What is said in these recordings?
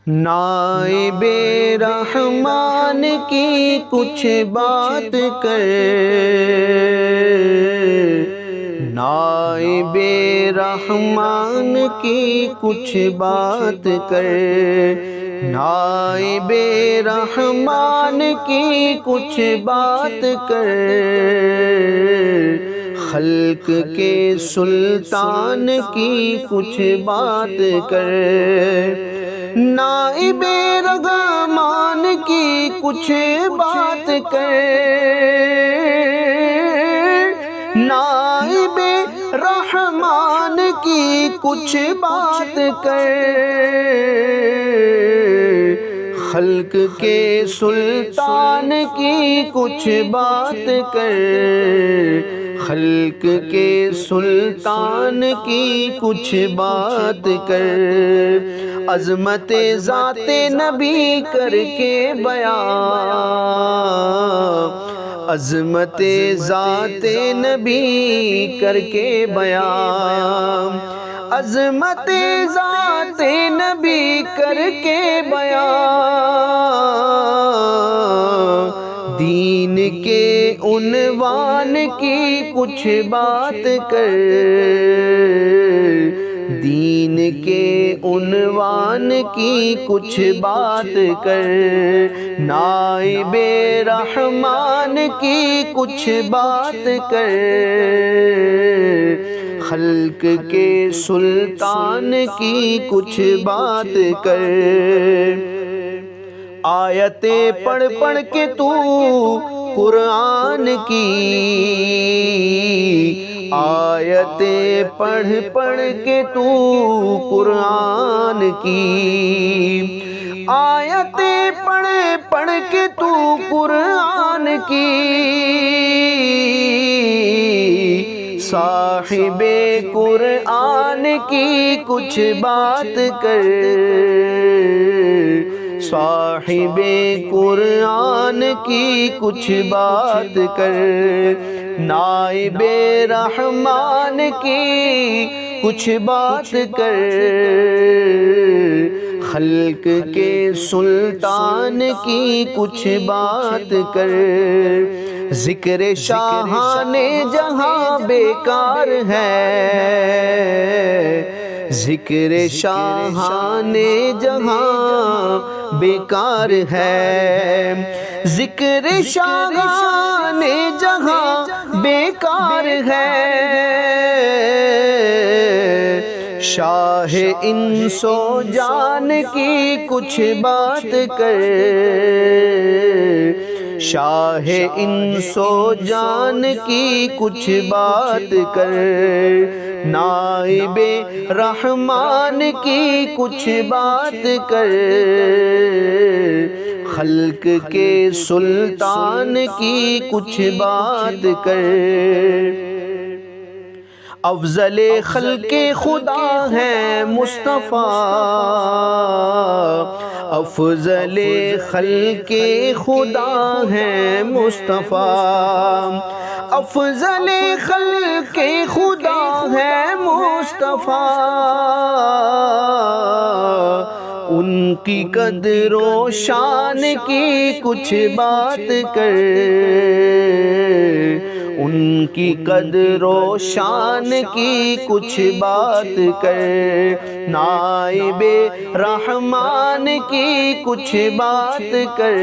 نائب رحمان کی کچھ بات کر، نائب رحمان کی کچھ بات کر، نائب رحمان کی کچھ بات کر، خلق کے سلطان کی کچھ بات کر، نائب رحمان کی کچھ بات کر، نائب رحمان کی کچھ بات کر، خلق کے سلطان کی کچھ بات کر، خلق کے سلطان کی کچھ بات کر، عظمت ذات نبی کر کے بیان، عظمت ذات نبی کر کے بیان، عظمت ذات نبی کر کے بیان، دین کے عنوان کی کچھ بات کر، دین کے عنوان کی کچھ بات کر، نائب رحمان کی کچھ بات کر، خلق کے سلطان کی کچھ بات کر، آیتیں پڑھ پڑھ کے تو قرآن کی، آیتیں پڑھ پڑھ کے تو قرآن کی، آیتیں پڑھ پڑھ کے تو قرآن کی، صاحب قرآن کی کچھ بات کر، صاحب قرآن کی کچھ بات کر، نائب رحمان کی کچھ بات کر، خلق کے سلطان کی کچھ بات کر، ذکر شاہان جہاں بیکار ہے، ذکر شاہان جہاں بیکار ہے، ذکر شاہان جہاں بیکار ہے، شاہ انس و جان کی کچھ بات کر، شاہ انس و جان کی کچھ بات کر، نائب رحمان کی کچھ بات کر، خلق کے سلطان کی کچھ بات کر، افضل خلق خدا ہے مصطفیٰ، افضل خلق خدا ہے مصطفیٰ، افضل خلق خدا ہے مصطفیٰ، ان کی قدر و شان کی کچھ بات کر، ان کی قدر و شان کی کچھ بات کر، نائب رحمان کی کچھ بات کر،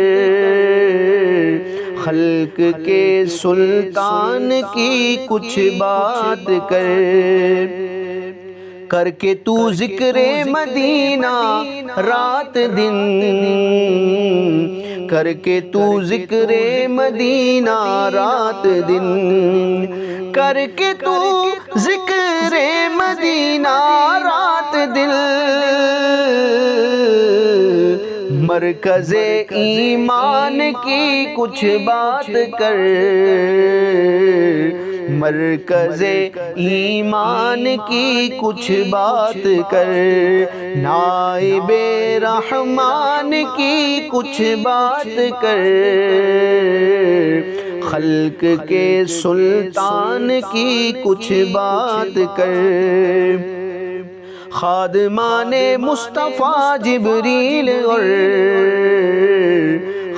خلق کے سلطان کی کچھ بات کر کے تو ذکر مدینہ رات دن، کر کے تو ذکر مدینہ رات دن، کر کے تو ذکر مدینہ رات دن، مرکز ایمان کی کچھ بات کر، مرکز ایمان کی کچھ بات کر، نائب رحمان کی کچھ بات کر، خلق کے سلطان کی کچھ بات کر، خادمان مصطفیٰ جبریل اور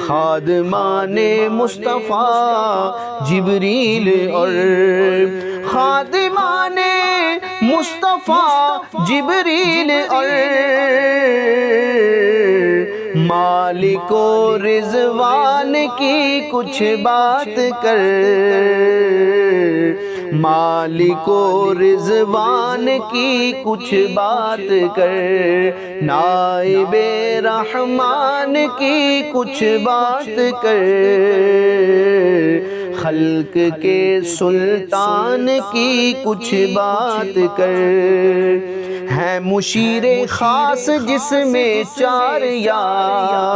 خادمان مصطفیٰ جبریل اور خادمان مصطفیٰ جبریل اور مالک و رضوان کی کچھ بات کر مالک و رضوان کی کچھ بات کر نائب رحمان کی کچھ بات کر خلق کے سلطان کی کچھ بات کر ہے مشیر خاص جس میں چار یار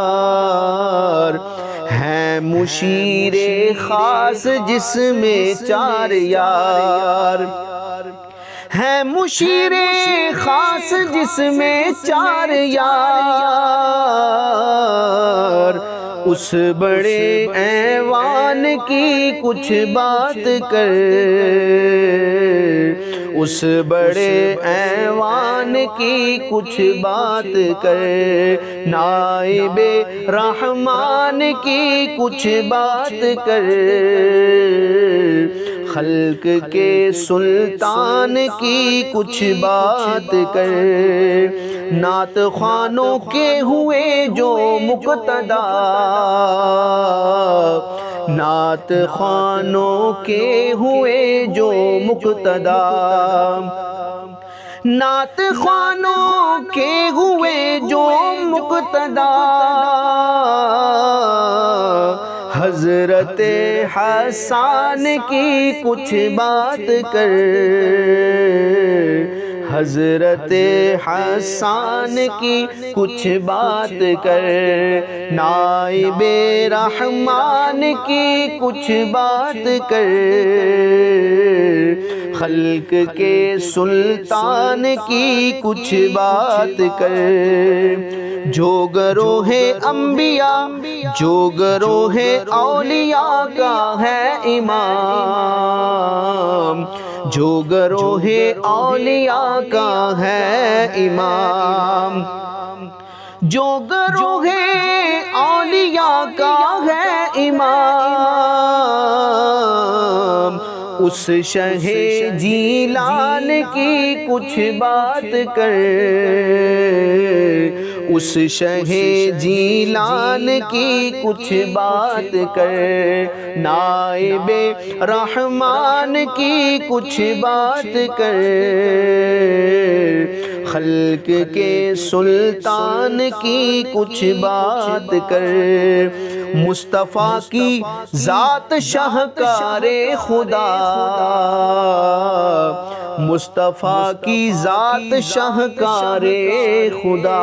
ہے مشیر خاص جس میں چار یار ہے مشیر خاص جس میں چار یار اس بڑے ایوان کی کچھ بات کر اس بڑے ایوان کی کچھ بات کر نائب رحمان کی کچھ بات کر خلق کے سلطان کی کچھ بات کر نعت خوانوں کے ہوئے جو مقتدا نعت خوانوں کے ہوئے جو مقتدا نعت خوانوں کے ہوئے جو مقتدا حضرت حسان کی کچھ بات کر حضرت حسان کی کچھ بات کر نائب رحمان کی کچھ بات کر خلق کے سلطان کی کچھ بات کر جو گروہ انبیاء جو گروہ اولیاء کا ہے امام جو گروہ اولیاء کا ہے امام جو گروہ اولیاء کا ہے امام اس شہ جیلان کی کچھ بات کر اس شہ جیلان کی کچھ بات کر نائب رحمان کی کچھ بات کر خلق کے سلطان کی کچھ بات کر مصطفیٰ کی ذات شاہکار خدا مصطفیٰ کی ذات شاہکار خدا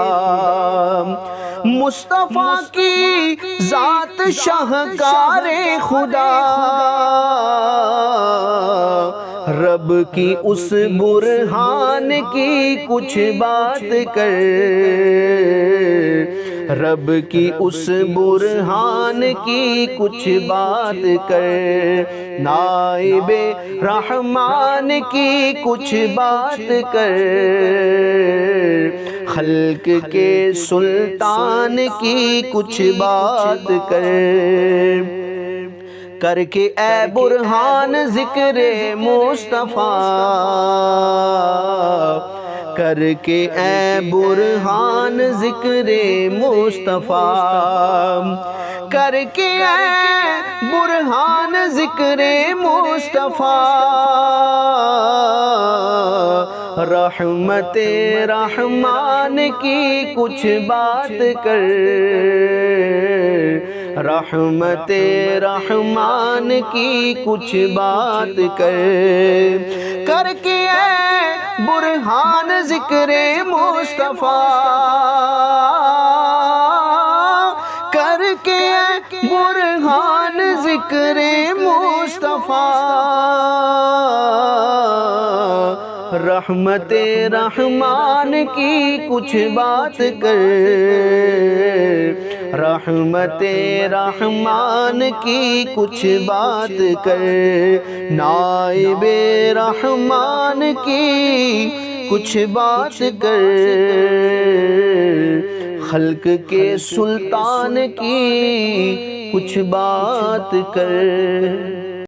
مصطفیٰ کی ذات شاہکار خدا رب کی اس برہان کی کچھ بات کر رب کی اس برہان کی کچھ بات کر نائب رحمان کی کچھ بات کر خلق کے سلطان کی کچھ بات کر کے اے برہان ذکر مصطفیٰ کر کے اے برہان ذکر مصطفیٰ کر کے اے برہان ذکر مصطفیٰ رحمت رحمان کی کچھ بات کر رحمت رحمان کی کچھ بات کر کے اے برہان ذکر مصطفیٰ کر کے اے برہان ذکر مصطفیٰ رحمت رحمان کی کچھ بات کر رحمت رحمان کی کچھ بات کر نائب رحمان کی کچھ بات کر، خلق کے سلطان کی کچھ بات کر۔